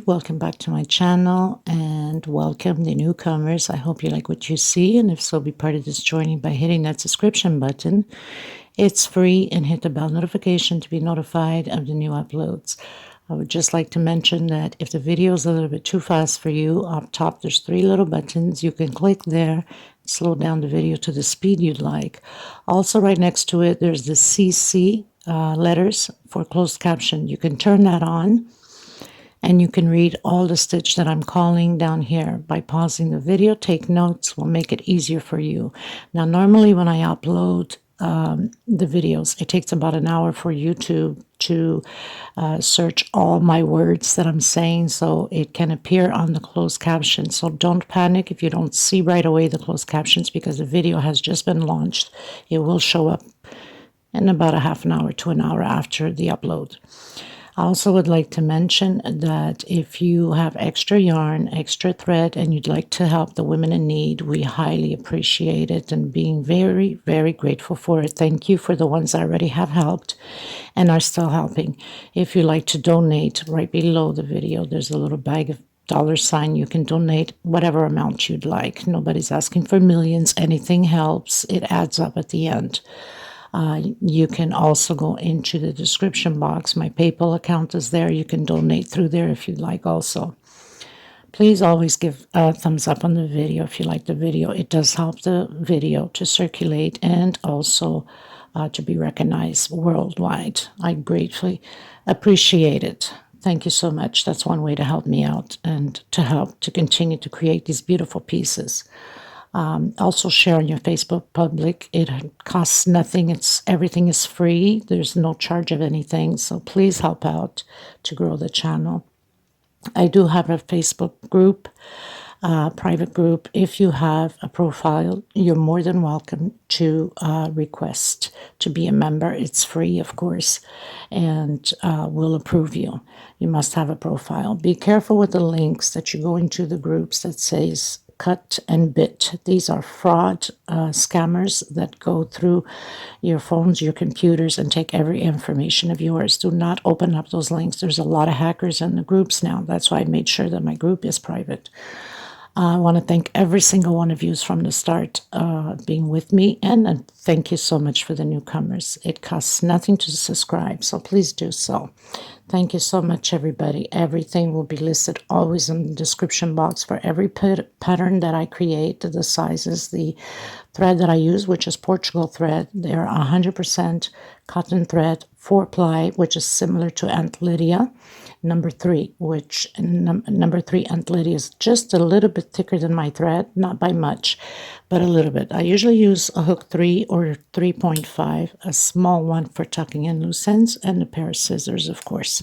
welcome back to my channel and welcome the newcomers. I hope you like what you see, and if so, be part of this journey by hitting that subscription button. It's free, and hit the bell notification to be notified of the new uploads. I would just like to mention that if the video is a little bit too fast for you, up top there's 3 little buttons. You can click there, slow down the video to the speed you'd like. Also, right next to it, there's the CC letters for closed caption. You can turn that on, and you can read all the stitch that I'm calling down here. By pausing the video, take notes, will make it easier for you. Now, normally when I upload the videos, it takes about an hour for YouTube to search all my words that I'm saying, so it can appear on the closed captions. So don't panic if you don't see right away the closed captions, because the video has just been launched. It will show up in about a half an hour to an hour after the upload. I also would like to mention that if you have extra yarn, extra thread, and you'd like to help the women in need, we highly appreciate it and being very, very grateful for it. Thank you for the ones I already have helped and are still helping. If you'd like to donate, right below the video, there's a little bag of $. You can donate whatever amount you'd like. Nobody's asking for millions. Anything helps. It adds up at the end. You can also go into the description box. My PayPal account is there. You can donate through there if you'd like also. Please always give a thumbs up on the video if you like the video. It does help the video to circulate and also to be recognized worldwide. I gratefully appreciate it. Thank you so much. That's one way to help me out and to help to continue to create these beautiful pieces. Also share on your Facebook public. It costs nothing. Everything is free. There's no charge of anything. So please help out to grow the channel. I do have a Facebook group, private group. If you have a profile, you're more than welcome to request to be a member. It's free, of course, and we'll approve you. You must have a profile. Be careful with the links that you go into the groups that says cut and bit. These are fraud scammers that go through your phones, your computers, and take every information of yours. Do not open up those links. There's a lot of hackers in the groups now. That's why I made sure that my group is private. I want to thank every single one of you from the start being with me, and thank you so much for the newcomers. It costs nothing to subscribe, so please do so. Thank you so much, everybody. Everything will be listed always in the description box for every pattern that I create, the sizes, the thread that I use, which is Portugal thread. They're 100% cotton thread, 4-ply, which is similar to Aunt Lydia. Number 3, which number 3 Aunt Lydia is just a little bit thicker than my thread, not by much, but a little bit. I usually use a hook 3 or 3.5, a small one for tucking in loose ends, and a pair of scissors, of course.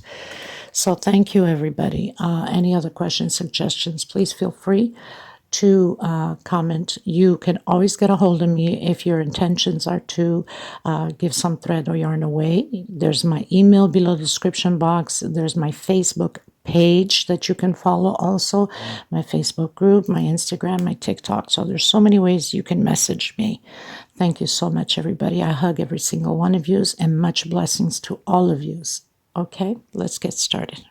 So thank you, everybody. Any other questions, suggestions, please feel free to comment. You can always get a hold of me if your intentions are to give some thread or yarn away. There's my email below the description box. There's my Facebook page that you can follow also, my Facebook group, my Instagram, my TikTok. So there's so many ways you can message me. Thank you so much, everybody. I hug every single one of you, and much blessings to all of you. Okay, let's get started.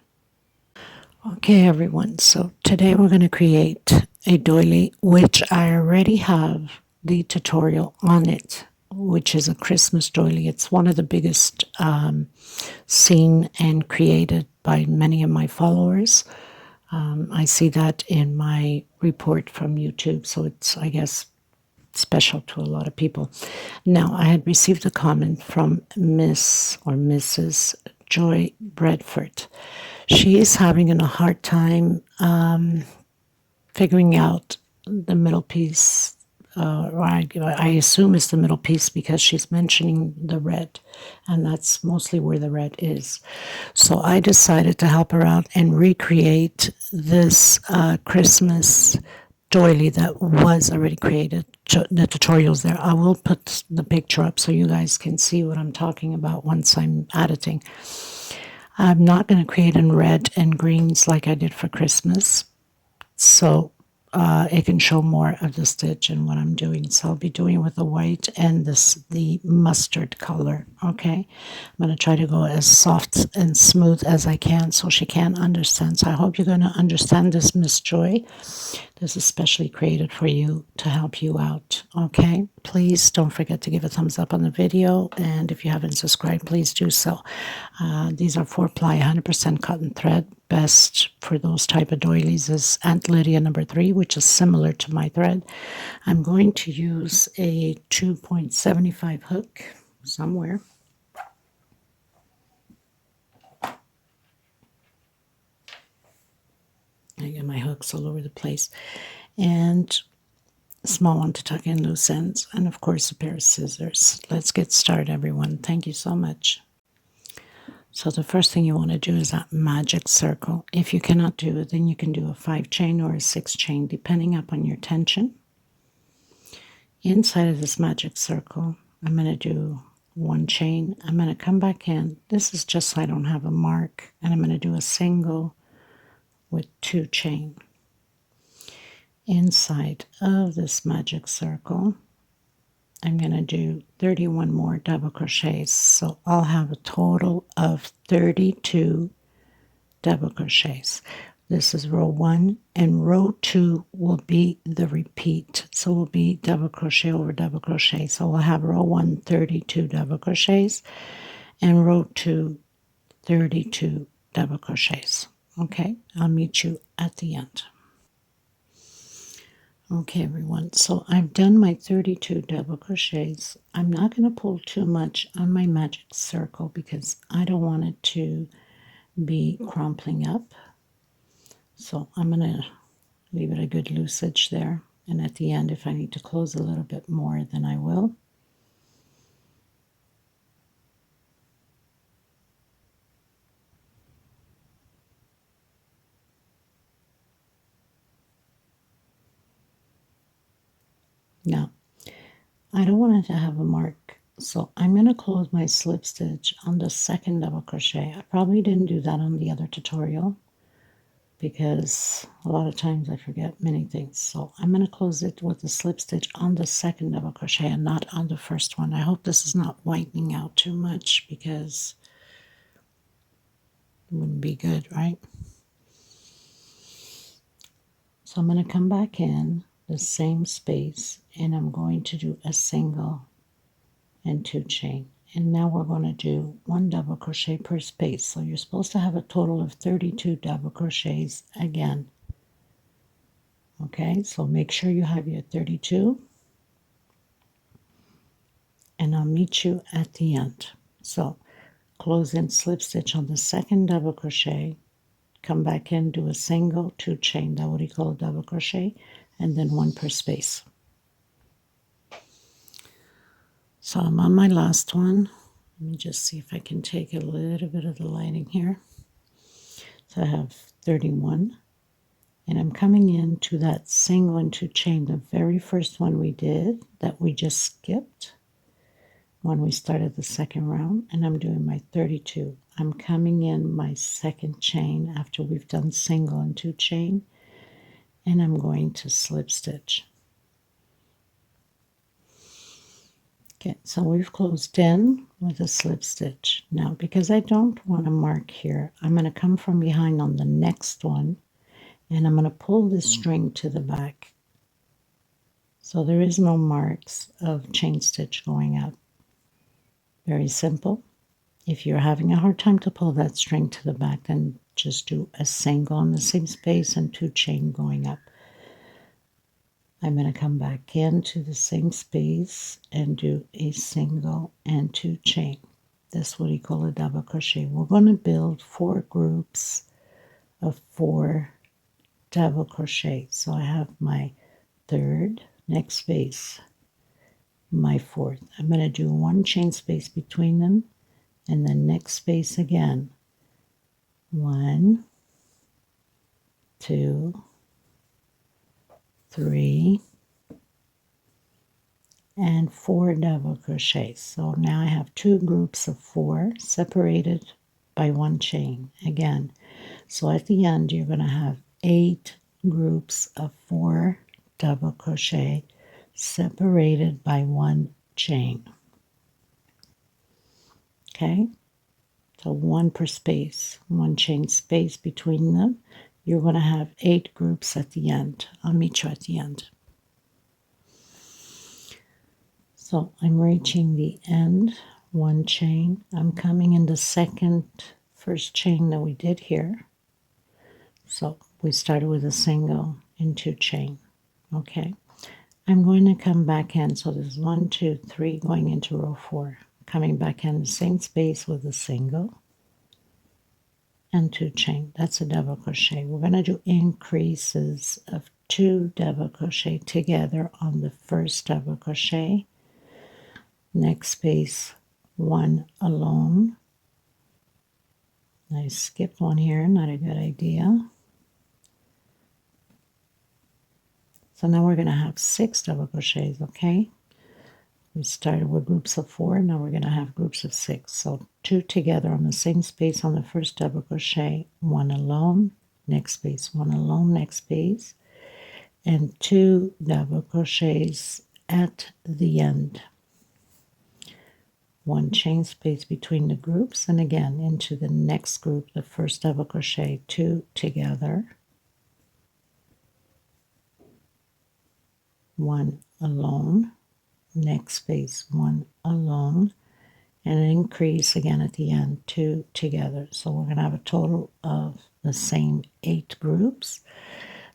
Okay, everyone, so today we're going to create a doily, which I already have the tutorial on it, which is a Christmas doily. It's one of the biggest seen and created by many of my followers. I see that in my report from YouTube, so it's, I guess, special to a lot of people. Now, I had received a comment from Miss or Mrs. Joy Bradford. She is having a hard time figuring out the middle piece, or I assume it's the middle piece because she's mentioning the red, and that's mostly where the red is. So I decided to help her out and recreate this Christmas doily that was already created. The tutorial's there. I will put the picture up so you guys can see what I'm talking about once I'm editing. I'm not going to create in red and greens like I did for Christmas. So it can show more of the stitch and what I'm doing. So I'll be doing with the white and the mustard color. Okay, I'm going to try to go as soft and smooth as I can so she can understand. So I hope you're going to understand this, Miss Joy. This is specially created for you to help you out. Okay, please don't forget to give a thumbs up on the video, and if you haven't subscribed, please do so. These are 4-ply 100% cotton thread. Best for those type of doilies is Aunt Lydia number 3, which is similar to my thread. I'm going to use a 2.75 hook somewhere. I got my hooks all over the place. And a small one to tuck in loose ends. And of course, a pair of scissors. Let's get started, everyone. Thank you so much. So the first thing you want to do is that magic circle. If you cannot do it, then you can do a 5 chain or a 6 chain, depending upon your tension. Inside of this magic circle, I'm going to do 1 chain. I'm going to come back in. This is just so I don't have a mark. And I'm going to do a single with 2 chain. Inside of this magic circle, I'm going to do 31 more double crochets. So I'll have a total of 32 double crochets. This is row 1, and row 2 will be the repeat. So it will be double crochet over double crochet. So we'll have row 1, 32 double crochets, and row 2, 32 double crochets. Okay, I'll meet you at the end. Okay, everyone, so I've done my 32 double crochets. I'm not going to pull too much on my magic circle because I don't want it to be crumpling up. So I'm going to leave it a good loosage there. And at the end, if I need to close a little bit more, then I will. Now, I don't want it to have a mark, so I'm going to close my slip stitch on the second double crochet. I probably didn't do that on the other tutorial because a lot of times I forget many things. So I'm going to close it with the slip stitch on the second double crochet and not on the first one. I hope this is not whitening out too much because it wouldn't be good, right? So I'm going to come back in the same space and I'm going to do a single and 2 chain. And now we're going to do 1 double crochet per space. So you're supposed to have a total of 32 double crochets again. Okay, so make sure you have your 32. And I'll meet you at the end. So close in slip stitch on the second double crochet, come back in, do a single, 2 chain, that what you call a double crochet, and then 1 per space. So I'm on my last one. Let me just see if I can take a little bit of the lighting here. So I have 31, and I'm coming into that single and 2 chain, the very first one we did that we just skipped when we started the second round, and I'm doing my 32. I'm coming in my second chain after we've done single and 2 chain, and I'm going to slip stitch. Okay, so we've closed in with a slip stitch. Now, because I don't want to mark here, I'm going to come from behind on the next one, and I'm going to pull this string to the back. So there is no marks of chain stitch going up. Very simple. If you're having a hard time to pull that string to the back, then just do a single in the same space and 2 chain going up. I'm going to come back into the same space and do a single and 2 chain. This is what you call a double crochet. We're going to build 4 groups of 4 double crochet. So I have my third, next space, my fourth. I'm going to do 1 chain space between them, and then next space again. 1, 2, 3, and 4 double crochets. So now I have 2 groups of 4 separated by 1 chain again. So at the end you're going to have 8 groups of 4 double crochet separated by 1 chain. Okay, so 1 per space, 1 chain space between them. You're going to have 8 groups at the end. I'll meet you at the end. So I'm reaching the end, 1 chain. I'm coming in the first chain that we did here. So we started with a single and 2 chain. Okay, I'm going to come back in. So there's 1, 2, 3 going into row 4. Coming back in the same space with a single and 2 chain. That's a double crochet. We're going to do increases of 2 double crochet together on the first double crochet. Next space, 1 alone. I skipped one here, not a good idea. So now we're going to have 6 double crochets, okay? We started with groups of 4, now we're going to have groups of 6. So 2 together on the same space on the first double crochet, 1 alone, next space, 1 alone, next space, and 2 double crochets at the end. 1 chain space between the groups, and again into the next group, the first double crochet, 2 together, 1 alone, next space, 1 alone, and an increase again at the end, 2 together. So we're going to have a total of the same 8 groups.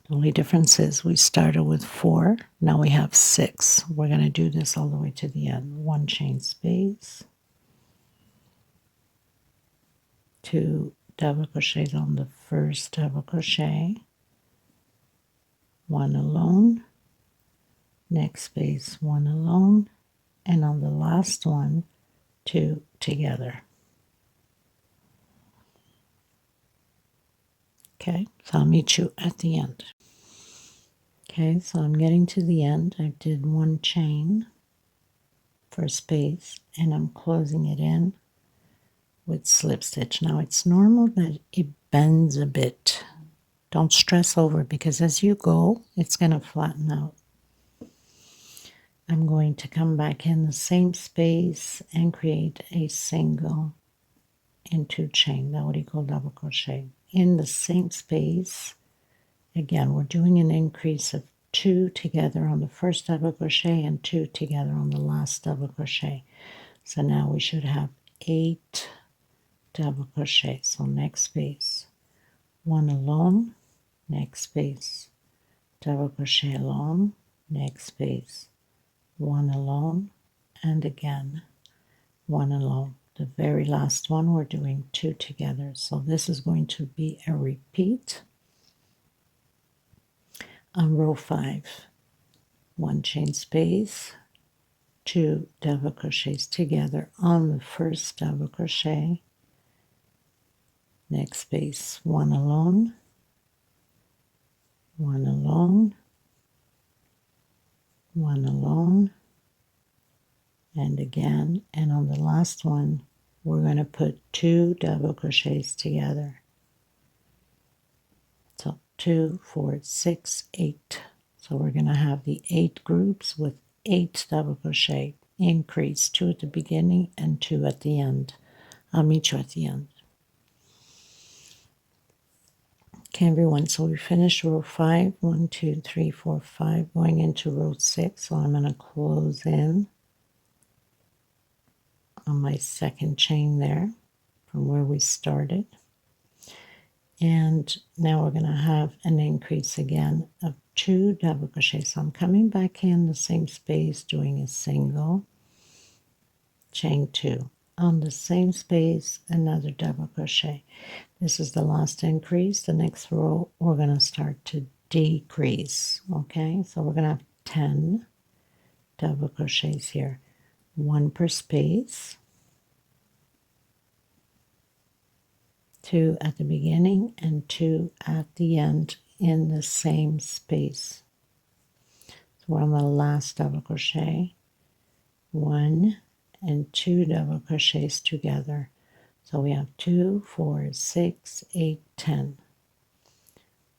The only difference is we started with 4, now we have 6. We're going to do this all the way to the end. 1 chain space, 2 double crochets on the first double crochet, 1 alone, next space, 1 alone, and on the last one, 2 together. Okay, so I'll meet you at the end. Okay, so I'm getting to the end. I did 1 chain for a space, and I'm closing it in with slip stitch. Now it's normal that it bends a bit. Don't stress over it because as you go, it's going to flatten out. I'm going to come back in the same space and create a single and 2 chain. That would equal double crochet. In the same space, again, we're doing an increase of 2 together on the first double crochet and 2 together on the last double crochet. So now we should have 8 double crochets. So next space, 1 alone, next space, double crochet alone, next space, 1 alone, and again 1 alone. The very last one we're doing 2 together. So this is going to be a repeat on row 5. 1 chain space, 2 double crochets together on the first double crochet, next space, 1 alone, 1 alone, 1 alone, and again, and on the last one we're going to put 2 double crochets together. So 2, 4, 6, 8. So we're going to have the 8 groups with 8 double crochet increase, 2 at the beginning and 2 at the end. I'll meet you at the end. Okay, everyone, so we finished row 5. 1, 2, 3, 4, 5, going into row 6. So I'm going to close in on my second chain there from where we started. And now we're going to have an increase again of 2 double crochets. So I'm coming back in the same space, doing a single, chain 2. On the same space, another double crochet. This is the last increase. The next row, we're going to start to decrease. Okay, so we're going to have 10 double crochets here. 1 per space, 2 at the beginning and 2 at the end in the same space. So we're on the last double crochet, 1 and 2 double crochets together. So we have 2, 4, 6, 8, 10.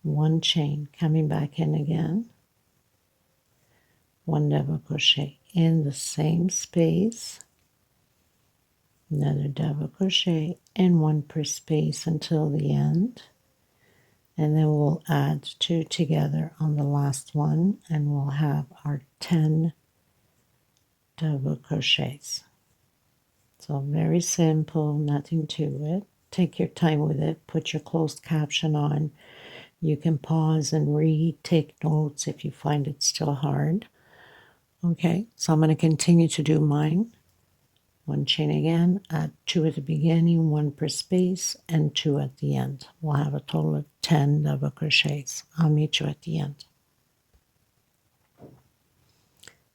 one chain, coming back in again, one double crochet in the same space, another double crochet, and one per space until the end. And then we'll add 2 together on the last one, and we'll have our 10 double crochets. So very simple, nothing to it. Take your time with it, put your closed caption on. You can pause and read, take notes if you find it still hard. Okay, so I'm going to continue to do mine. One chain again, add 2 at the beginning, 1 per space, and 2 at the end. We'll have a total of 10 double crochets. I'll meet you at the end.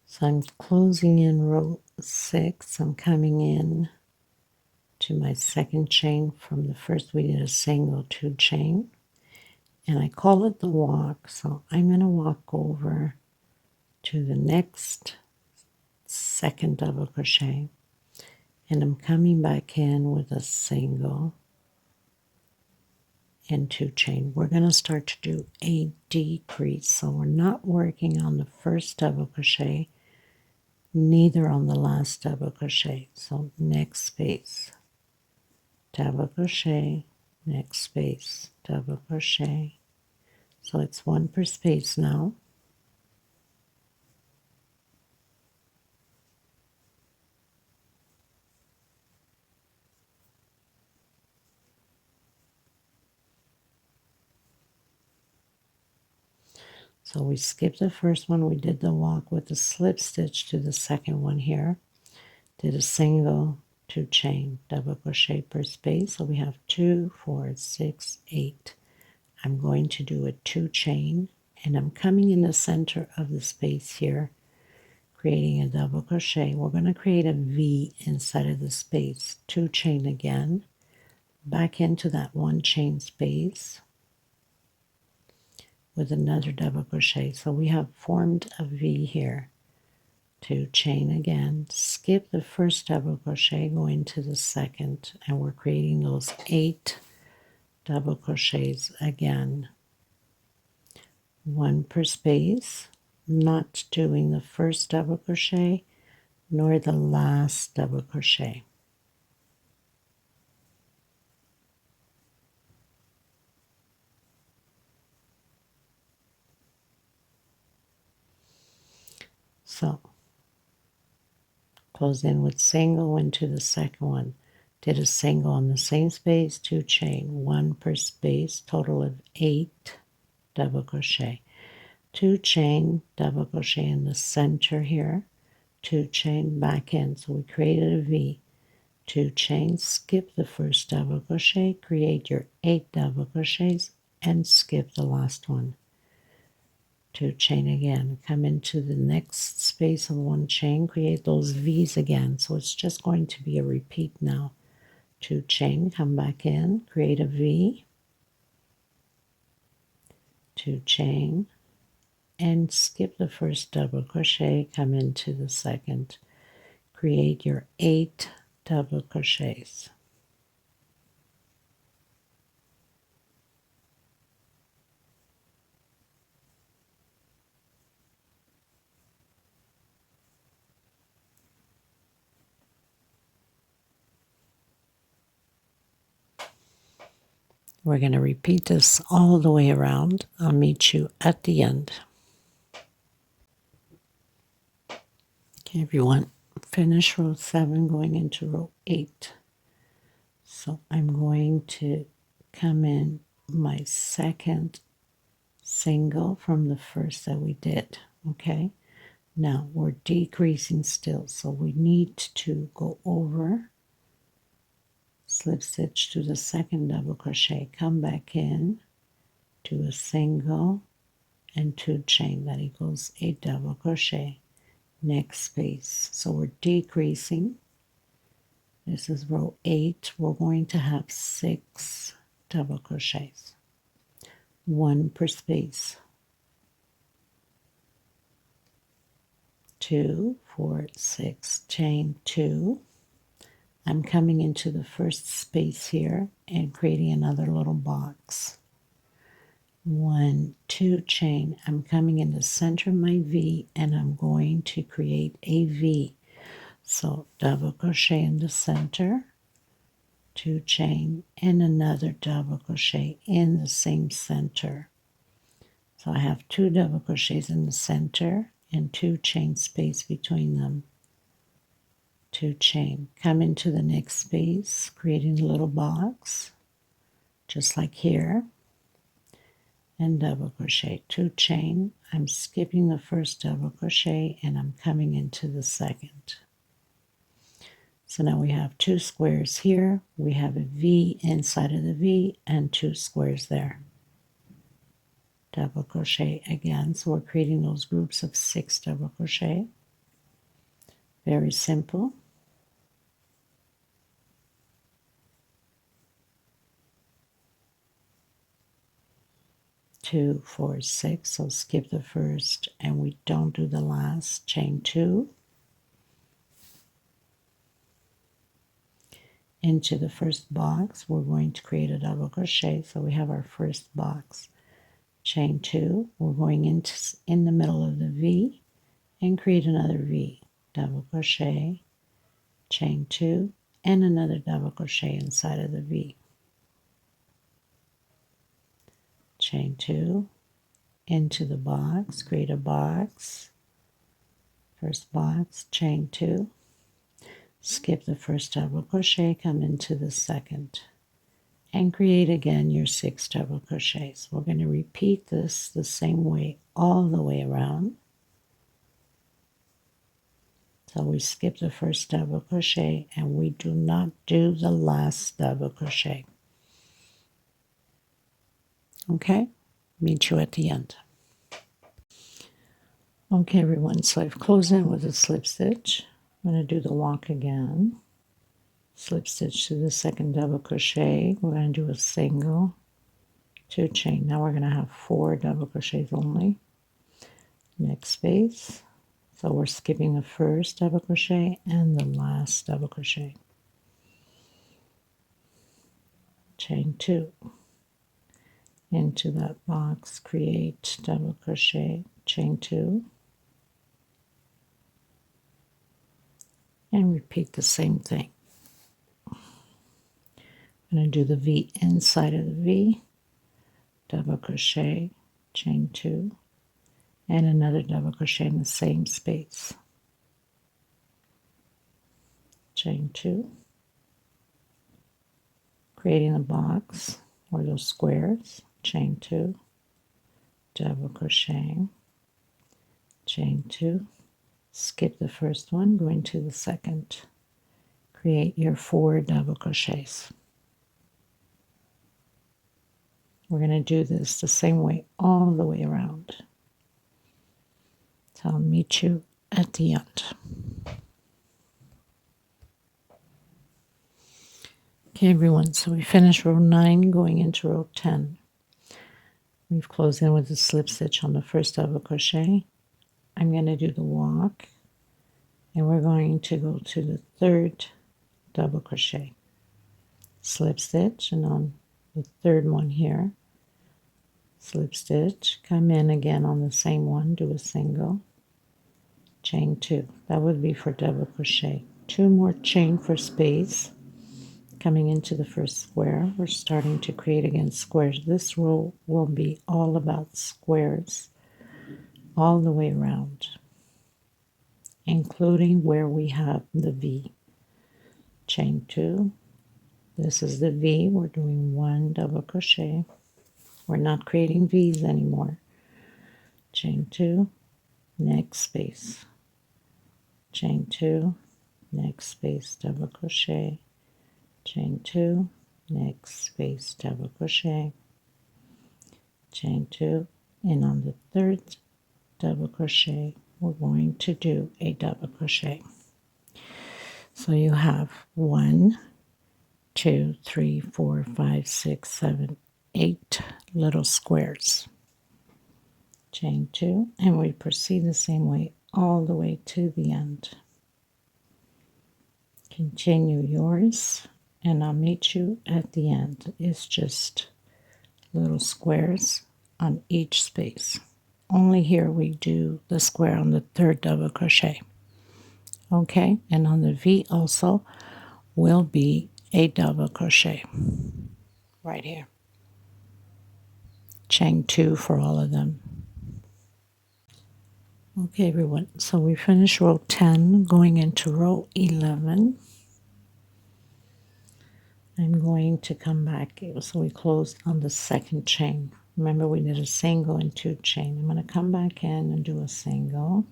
So I'm closing in row 6. I'm coming in to my second chain from the first. We did a single 2 chain, and I call it the walk. So I'm going to walk over to the next second double crochet, and I'm coming back in with a single and 2 chain. We're going to start to do a decrease, so we're not working on the first double crochet, neither on the last double crochet. So next space, double crochet, next space, double crochet. So it's 1 per space now. So we skipped the first one, we did the walk with the slip stitch to the second one here, did a single 2 chain, double crochet per space. So we have 2, 4, 6, 8. I'm going to do a 2 chain, and I'm coming in the center of the space here, creating a double crochet. We're going to create a V inside of the space, 2 chain again, back into that 1 chain space with another double crochet. So we have formed a V here. 2 chain again, skip the first double crochet, go into the second, and we're creating those 8 double crochets again. 1 per space, not doing the first double crochet nor the last double crochet. So close in with single, went to the second one, did a single on the same space, 2 chain, 1 per space, total of 8 double crochet. 2 chain, double crochet in the center here, 2 chain, back in. So we created a V, 2 chains, skip the first double crochet, create your 8 double crochets, and skip the last one. 2 chain again, come into the next space of 1 chain, create those V's again. So it's just going to be a repeat now. 2 chain, come back in, create a V, 2 chain, and skip the first double crochet, come into the second, create your 8 double crochets. We're going to repeat this all the way around. I'll meet you at the end. Okay, everyone, finish row 7, going into row 8. So I'm going to come in my second single from the first that we did. Okay, now we're decreasing still, so we need to go over, slip stitch to the second double crochet, come back in, do a single and 2 chain, that equals a double crochet. Next space, so we're decreasing. This is row 8. We're going to have 6 double crochets, 1 per space. 2, 4, 6, chain 2. I'm coming into the first space here and creating another little box. 1, 2 chain. I'm coming in the center of my V and I'm going to create a V. So double crochet in the center, 2 chain, and another double crochet in the same center. So I have 2 double crochets in the center and 2 chain space between them. 2 chain. Come into the next space, creating a little box, just like here, and double crochet, 2 chain. I'm skipping the first double crochet and I'm coming into the second. So now we have 2 squares here, we have a V inside of the V and 2 squares there. Double crochet again, so we're creating those groups of 6 double crochet. Very simple. 2, 4, 6, so skip the first and we don't do the last. Chain 2 into the first box. We're going to create a double crochet, so we have our first box. Chain 2, we're going in the middle of the V and create another V. Double crochet, chain 2, and another double crochet inside of the V. Chain 2 into the box, create a box, first box, chain 2, skip the first double crochet, come into the second, and create again your 6 double crochets. We're going to repeat this the same way all the way around. So we skip the first double crochet and we do not do the last double crochet. Okay, meet you at the end. Okay everyone, so I've closed in with a slip stitch. I'm going to do the walk again. Slip stitch to the second double crochet. We're going to do a single, 2 chain. Now we're going to have 4 double crochets only. Next space. So we're skipping the first double crochet and the last double crochet. Chain 2. Into that box, create double crochet, chain 2. And repeat the same thing. I'm going to do the V inside of the V, double crochet, chain 2, and another double crochet in the same space. Chain 2, creating a box or those squares, chain 2, double crochet, chain 2, skip the first one, go into the second, create your 4 double crochets. We're going to do this the same way all the way around. So I'll meet you at the end. Okay everyone, so we finished row 9 going into row 10. We've closed in with a slip stitch on the first double crochet. I'm going to do the walk and we're going to go to the third double crochet. Slip stitch, and on the third one here, slip stitch, come in again on the same one, do a single, chain 2. That would be for double crochet. 2 more chain for space. Coming into the first square, we're starting to create again squares. This row will be all about squares all the way around, including where we have the V. Chain 2. This is the V. We're doing 1 double crochet. We're not creating V's anymore. Chain 2, next space. Chain 2, next space, double crochet. Chain 2, next space, double crochet. Chain 2, and on the third double crochet, we're going to do a double crochet. So you have 1, 2, 3, 4, 5, 6, 7, 8 little squares. Chain 2, and we proceed the same way all the way to the end. Continue yours, and I'll meet you at the end. It's just little squares on each space. Only here we do the square on the third double crochet. Okay, and on the V also will be a double crochet right here. Chain 2 for all of them. Okay, everyone, so we finished row 10, going into row 11. I'm going to come back, so we closed on the second chain. Remember, we did a single and 2 chain. I'm going to come back in and do a single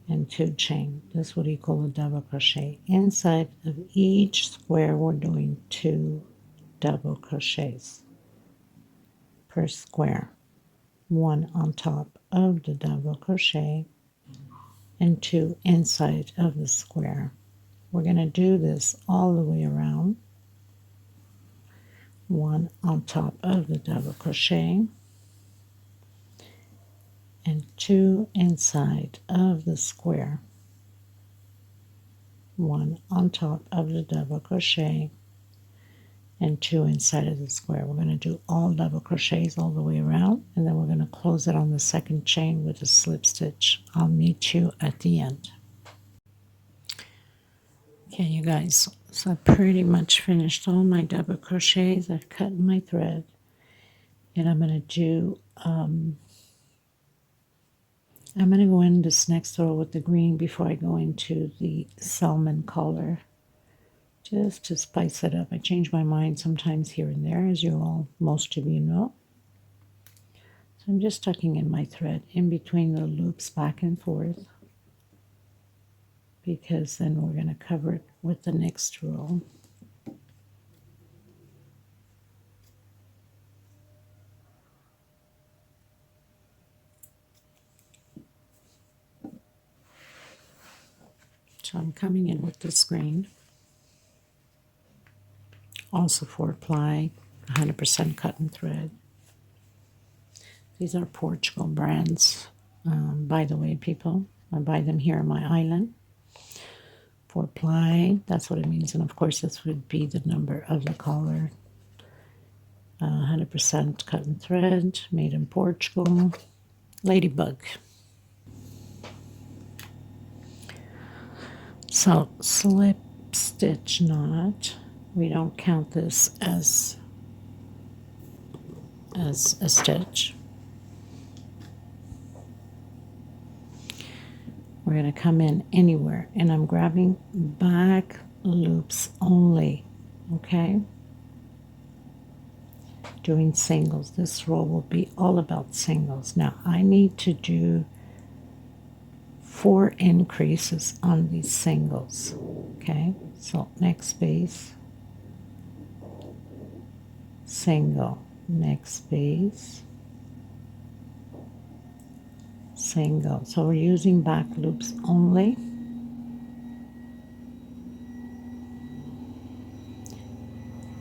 and 2 chain. This would equal a double crochet. Inside of each square, we're doing 2 double crochets per square. 1 on top of the double crochet and 2 inside of the square. We're going to do this all the way around. 1 on top of the double crochet and 2 inside of the square. 1 on top of the double crochet and 2 inside of the square. We're going to do all double crochets all the way around, and then we're going to close it on the second chain with a slip stitch. I'll meet you at the end. Okay, you guys, so I pretty much finished all my double crochets. I've cut my thread, and I'm going to do I'm going to go in this next row with the green before I go into the salmon color, just to spice it up. I change my mind sometimes here and there, as most of you know. So I'm just tucking in my thread in between the loops back and forth, because then we're going to cover it with the next row. So I'm coming in with this green, also 4-ply, 100% cotton thread. These are Portugal brands, by the way, people. I buy them here on my island. 4-ply, that's what it means. And of course, this would be the number of the collar. 100% cotton thread, made in Portugal. Ladybug. So, slip stitch knot. We don't count this as a stitch. We're going to come in anywhere, and I'm grabbing back loops only, okay? Doing singles. This row will be all about singles. Now, I need to do 4 increases on these singles, okay? So, next space, single, next space, single. So we're using back loops only.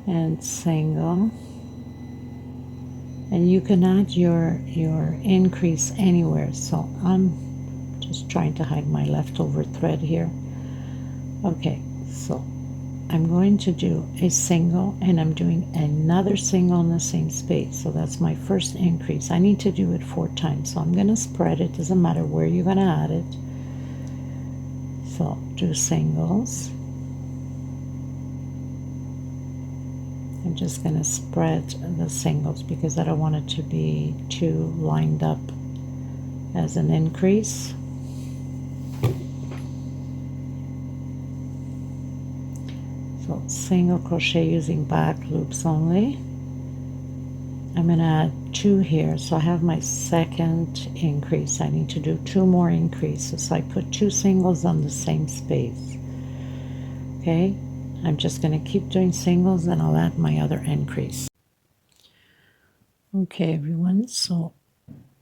And single. And you can add your increase anywhere. So I'm just trying to hide my leftover thread here. Okay, so I'm going to do a single, and I'm doing another single in the same space. So that's my first increase. I need to do it 4 times. So I'm going to spread it. Doesn't matter where you're going to add it. So do singles. I'm just going to spread the singles because I don't want it to be too lined up as an increase. So single crochet using back loops only. I'm going to add 2 here. So I have my second increase. I need to do 2 more increases. So I put 2 singles on the same space. Okay, I'm just going to keep doing singles, and I'll add my other increase. Okay, everyone, so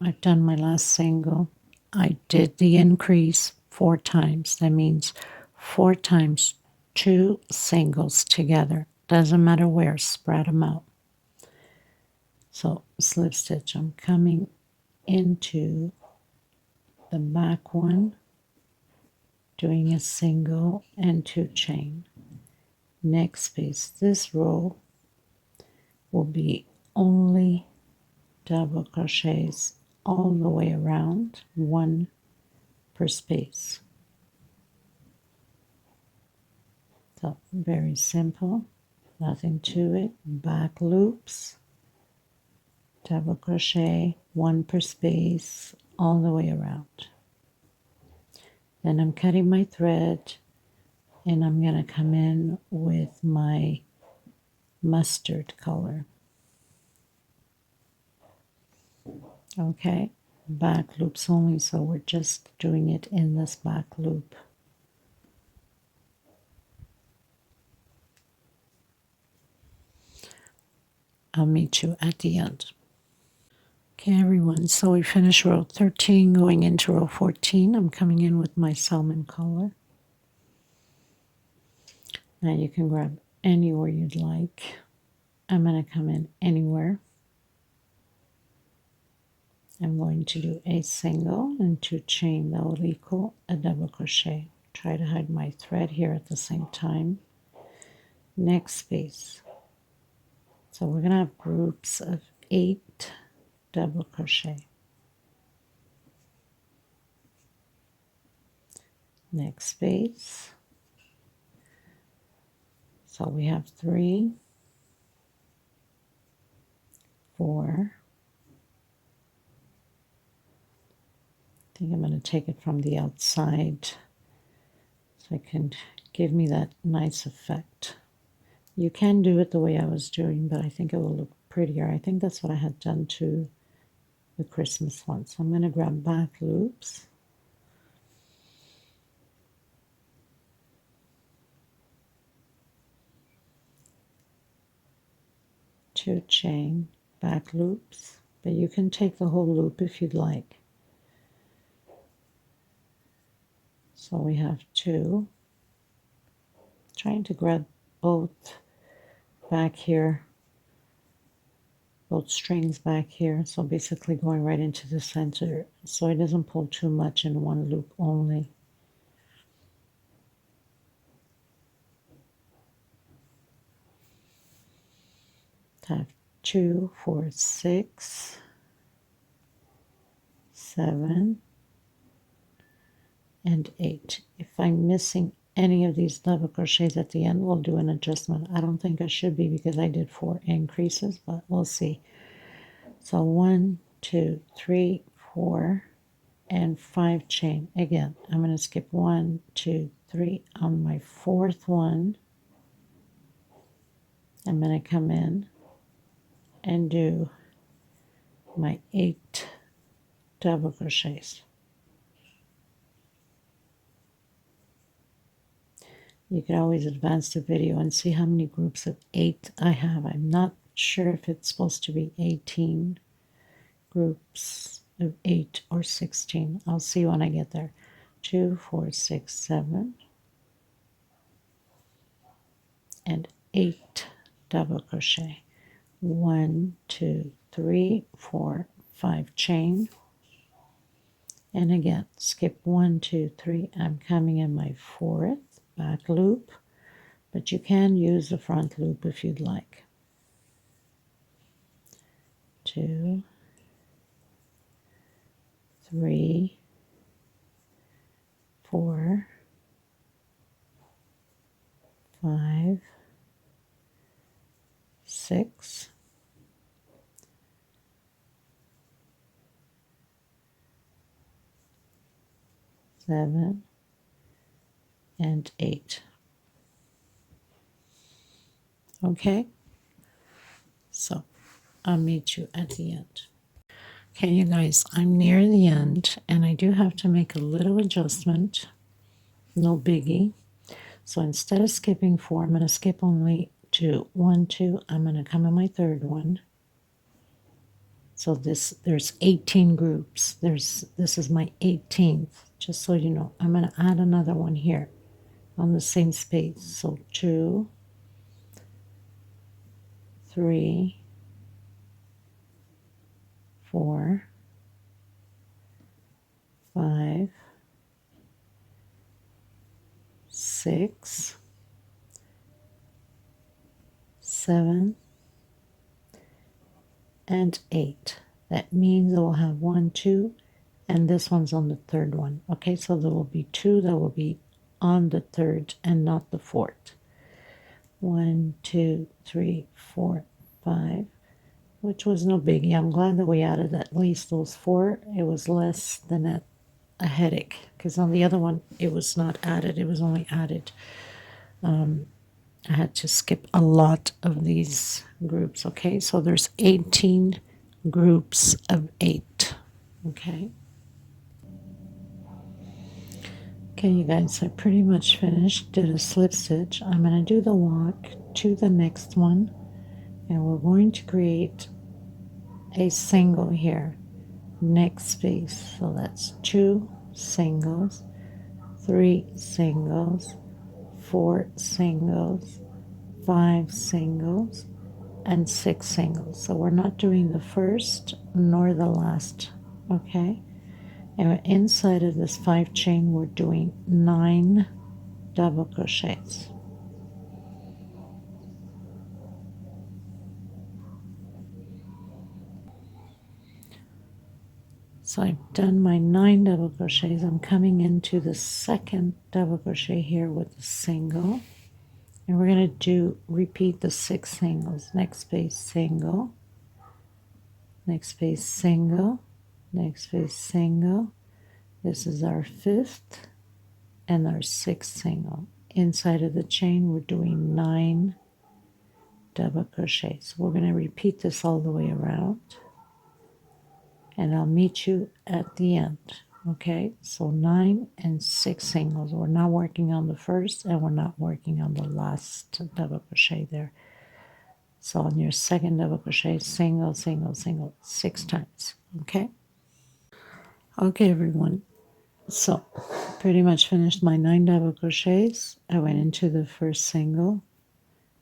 I've done my last single. I did the increase 4 times. That means 4 times 2 singles together. Doesn't matter where, spread them out. So slip stitch, I'm coming into the back one, doing a single and 2 chain. Next space, this row will be only double crochets all the way around, 1 per space. So very simple, nothing to it. Back loops, double crochet, 1 per space all the way around. Then I'm cutting my thread and I'm going to come in with my mustard color. Okay, back loops only, so we're just doing it in this back loop. I'll meet you at the end. Okay, everyone, so we finished row 13 going into row 14. I'm coming in with my salmon color. Now you can grab anywhere you'd like. I'm going to come in anywhere. I'm going to do a single and 2 chain that will equal a double crochet. Try to hide my thread here at the same time. Next space. So we're going to have groups of 8 double crochet. Next space. So we have 3, 4. I think I'm going to take it from the outside so it can give me that nice effect. You can do it the way I was doing, but I think it will look prettier. I think that's what I had done to the Christmas one. So I'm going to grab back loops. Two chain back loops, but you can take the whole loop if you'd like. So we have 2. Trying to grab both back here, both strings back here, so basically going right into the center so it doesn't pull too much in one loop only. Have 2, 4, 6, 7, and 8. If I'm missing any of these double crochets at the end, we'll do an adjustment. I don't think I should be because I did 4 increases, but we'll see. So 1, 2, 3, 4, and 5 chain. Again, I'm going to skip 1, 2, 3 on my 4th one. I'm going to come in and do my 8 double crochets. You can always advance the video and see how many groups of 8 I have. I'm not sure if it's supposed to be 18 groups of 8 or 16. I'll see when I get there. 2, 4, 6, 7, and 8 double crochet. 1, 2, 3, 4, 5 chain. And again, skip 1, 2, 3. I'm coming in my 4th back loop, but you can use the front loop if you'd like. 2, 3, 4, 5, 6, 7, and 8. Okay, so I'll meet you at the end. Okay, you guys, I'm near the end and I do have to make a little adjustment. No biggie. So instead of skipping 4, I'm going to skip only 2. 1, 2. I'm going to come in my 3rd one. So there's 18 groups. This is my 18th. Just so you know, I'm going to add another one here on the same space. So 2, 3, 4, 5, 6, 7, and 8. That means we'll have 1, 2, and this one's on the third one. Okay, so there will be 2 that will be on the third and not the fourth. 1, 2, 3, 4, 5, which was no biggie. I'm glad that we added at least those 4. It was less than a headache, because on the other one it was not added. It was only added. I had to skip a lot of these groups. Okay, so there's 18 groups of 8. Okay. Okay, you guys, I pretty much finished. Did a slip stitch. I'm going to do the walk to the next one, and we're going to create a single here. Next space. So that's 2 singles, 3 singles, 4 singles, 5 singles, and 6 singles. So we're not doing the first nor the last. Okay. And inside of this 5 chain, we're doing 9 double crochets. So I've done my 9 double crochets. I'm coming into the second double crochet here with a single, and we're going to repeat the 6 singles. Next space, single, next space, single, next space, single. This is our 5th and our 6th single. Inside of the chain, we're doing 9 double crochets. We're going to repeat this all the way around, and I'll meet you at the end. Okay, so 9 and 6 singles. We're not working on the first, and we're not working on the last double crochet there. So on your second double crochet, single, single, single, 6 times. Okay. Okay, everyone. So pretty much finished my 9 double crochets. I went into the first single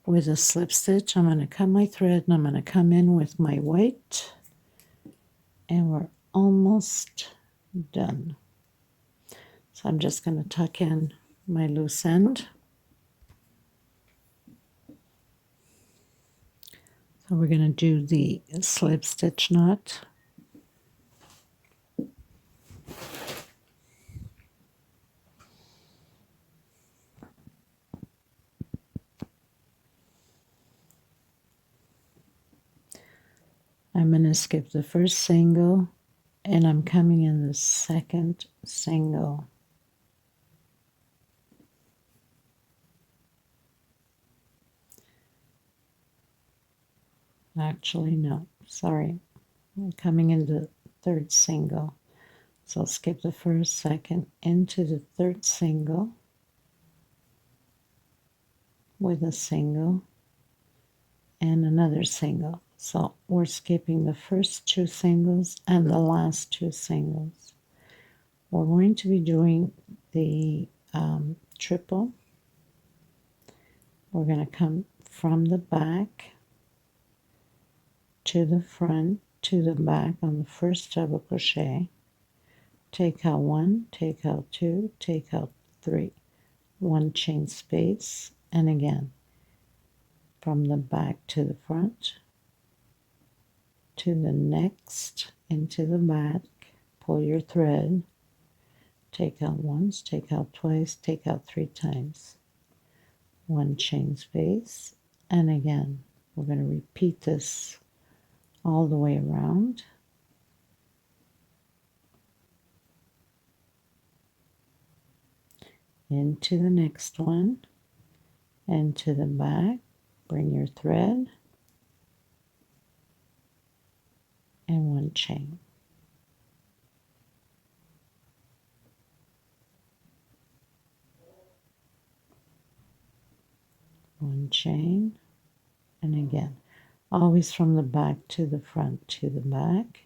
with a slip stitch. I'm going to cut my thread, and I'm going to come in with my white, and we're almost done. So I'm just going to tuck in my loose end. So we're going to do the slip stitch knot. I'm going to skip the first single, and I'm coming in the second single. Actually, no, sorry. I'm coming in the third single. So I'll skip the first, second, into the third single with a single and another single. So we're skipping the first 2 singles and the last 2 singles. We're going to be doing the triple. We're going to come from the back to the front to the back on the first double crochet. Take out 1, take out 2, take out 3. 1 chain space, and again from the back to the front to the next into the back. Pull your thread, take out once, take out twice, take out 3 times. 1 chain space, and again we're going to repeat this all the way around. Into the next one, and to the back. Bring your thread and 1 chain. One chain, and again, always from the back to the front to the back.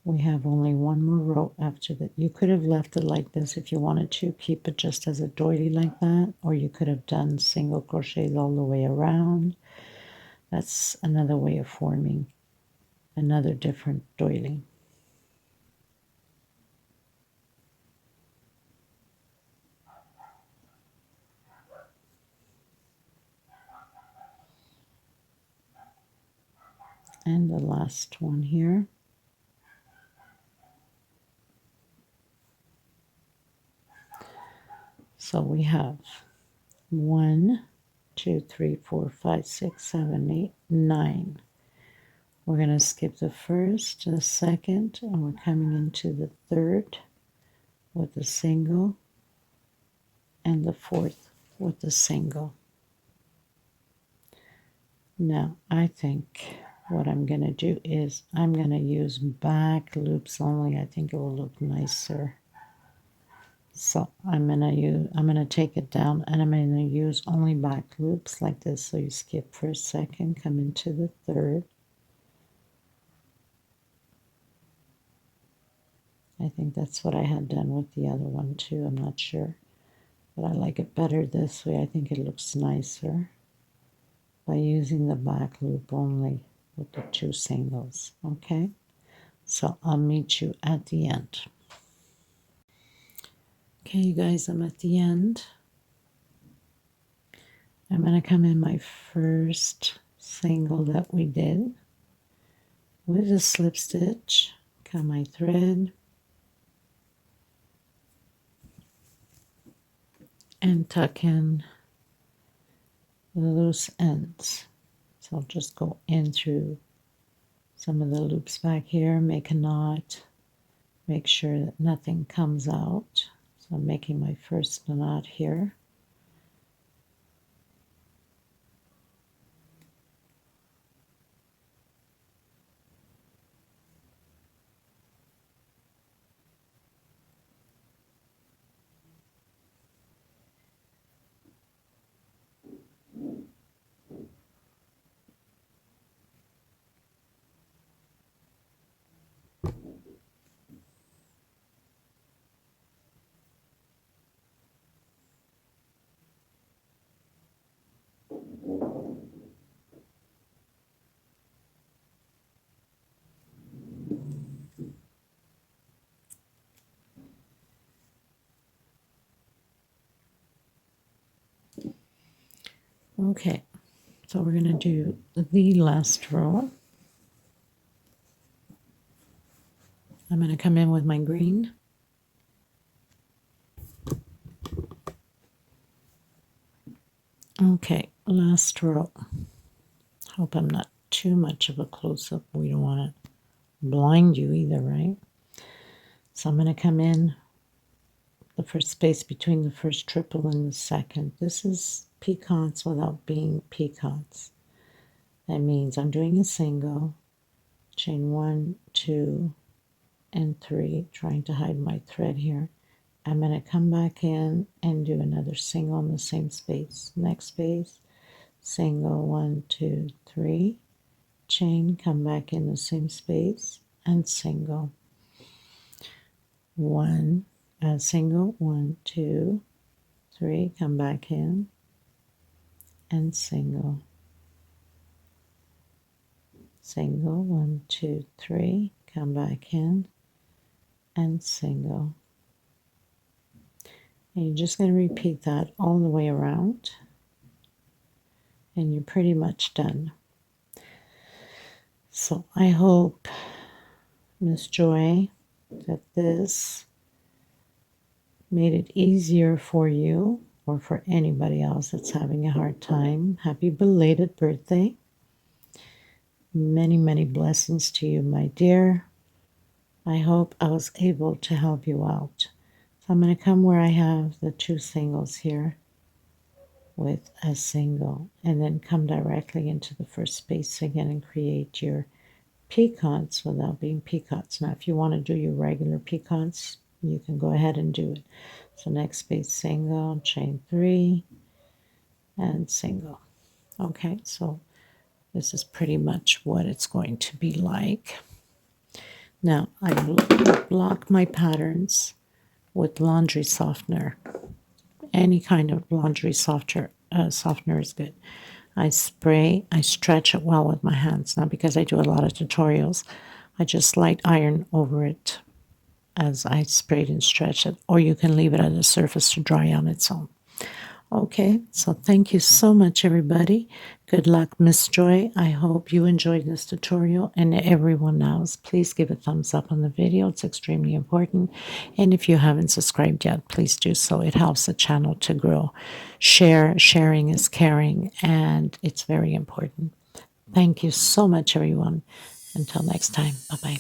We have only 1 more row after that. You could have left it like this if you wanted to, keep it just as a doily like that, or you could have done single crochets all the way around. That's another way of forming another different doily. and the last one here. So we have 1, 2, 3, 4, 5, 6, 7, 8, 9. We're going to skip the first, the second, and we're coming into the third with a single, and the fourth with a single. Now, I think what I'm going to do is I'm going to use back loops only. I think it will look nicer. So I'm going to take it down, and I'm going to use only back loops like this. So you skip first, second, come into the third. I think that's what I had done with the other one too. I'm not sure, but I like it better this way. I think it looks nicer by using the back loop only with the 2 singles. Okay, so I'll meet you at the end. Okay, you guys, I'm at the end. I'm going to come in my first single that we did with a slip stitch, cut my thread, and tuck in the loose ends. So I'll just go in through some of the loops back here, make a knot, make sure that nothing comes out. So I'm making my first knot here. Okay, so we're going to do the last row. I'm going to come in with my green. Okay, last row. Hope I'm not too much of a close-up. We don't want to blind you either, right? So I'm going to come in the first space between the first triple and the second. This is pecans without being pecans. That means I'm doing a single, chain 1, 2, and 3, trying to hide my thread here. I'm going to come back in and do another single in the same space. Next space, single, 1, 2, 3, chain, come back in the same space, and single. Single, 1, 2, 3, come back in, and single. Single, 1, 2, 3, come back in, and single. And you're just going to repeat that all the way around, and you're pretty much done. So I hope, Miss Joy, that this made it easier for you or for anybody else that's having a hard time. Happy belated birthday. Many, many blessings to you, my dear. I hope I was able to help you out. So I'm going to come where I have the 2 singles here with a single, and then come directly into the first space again and create your pecans without being pecans. Now, if you want to do your regular pecans, you can go ahead and do it. So next space, single, chain 3, and single. Okay, so this is pretty much what it's going to be like. Now, I block my patterns with laundry softener. Any kind of laundry softener is good. I stretch it well with my hands. Now, because I do a lot of tutorials, I just light iron over it as I sprayed and stretch it, or you can leave it at the surface to dry on its own. Okay, so thank you so much, everybody. Good luck, Miss Joy. I hope you enjoyed this tutorial, and everyone else, please give a thumbs up on the video. It's extremely important. And if you haven't subscribed yet, please do so. It helps the channel to grow. Sharing is caring, and it's very important. Thank you so much, everyone. Until next time, bye-bye.